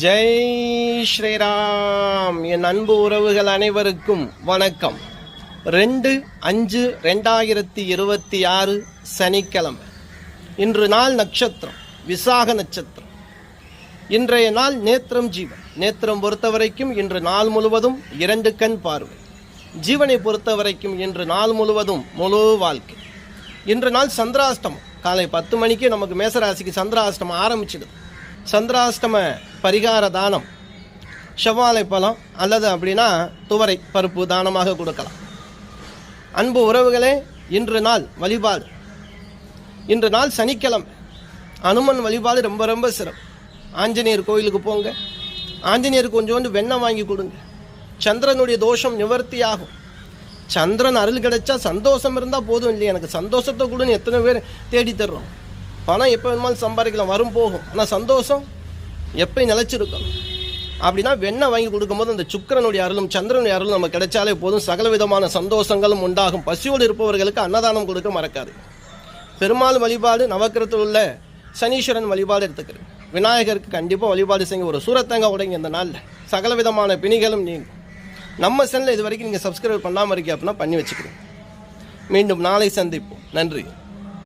ஜெய் ஸ்ரீராம். என் அன்பு உறவுகள் அனைவருக்கும் வணக்கம். 2/5/2026 சனிக்கிழமை. இன்று நாள் நட்சத்திரம் விசாக நட்சத்திரம். இன்றைய நாள் நேத்திரம் ஜீவன். நேத்திரம் பொறுத்தவரைக்கும் இன்று நாள் முழுவதும் 2 கண் பார்வை. ஜீவனை பொறுத்தவரைக்கும் இன்று நாள் முழுவதும் முழு வாழ்க்கை. இன்று நாள் சந்திராஷ்டமம். காலை 10 மணிக்கு நமக்கு மேசராசிக்கு சந்திராஷ்டமம் ஆரம்பிச்சிடுது. சந்திராஷ்டம பரிகார தானம் செவ்வாழை பழம் அல்லது அப்படின்னா துவரை பருப்பு தானமாக கொடுக்கலாம். அன்பு உறவுகளே, இன்று நாள் வழிபாடு. இன்று நாள் சனிக்கிழமை. அனுமன் வழிபாடு ரொம்ப ரொம்ப சிறப்பு. ஆஞ்சநேயர் கோயிலுக்கு போங்க. ஆஞ்சநேயருக்கு கொஞ்சோண்டு வெண்ணெய் வாங்கி கொடுங்க. சந்திரனுடைய தோஷம் நிவர்த்தி ஆகும். சந்திரன் அருள் கிடைச்சா சந்தோஷம் இருந்தால் போதும் இல்லையா? எனக்கு சந்தோஷத்தை கொடுன்னு எத்தனை பேர் தேடி தர்றோம். பணம் எப்போ வேணுமாலும் சம்பாதிக்கலாம், வரும் போகும். ஆனால் சந்தோஷம் எப்பயும் நிலைச்சிருக்கும். அப்படின்னா வெண்ணெய் வாங்கி கொடுக்கும்போது அந்த சுக்கிரனுடைய அருளும் சந்திரனுடைய அருளும் நம்ம கிடைச்சாலே போதும், சகல விதமான சந்தோஷங்களும் உண்டாகும். பசியோடு இருப்பவர்களுக்கு அன்னதானம் கொடுக்க மறக்காது. பெருமாள் வழிபாடு, நவக்கிரத்தில் உள்ள சனீஸ்வரன் வழிபாடு எடுத்துக்கிறேன். விநாயகருக்கு கண்டிப்பாக வழிபாடு செய்யுங்க. ஒரு சூரத்தங்க உடைங்க. இந்த நாளில் சகல விதமான பிணிகளும் நீங்கும். நம்ம சேனலில் இது வரைக்கும் நீங்கள் சப்ஸ்கிரைப் பண்ணாமல் இருக்கீங்க அப்படின்னா பண்ணி வச்சுக்கிறேன். மீண்டும் நாளை சந்திப்போம். நன்றி.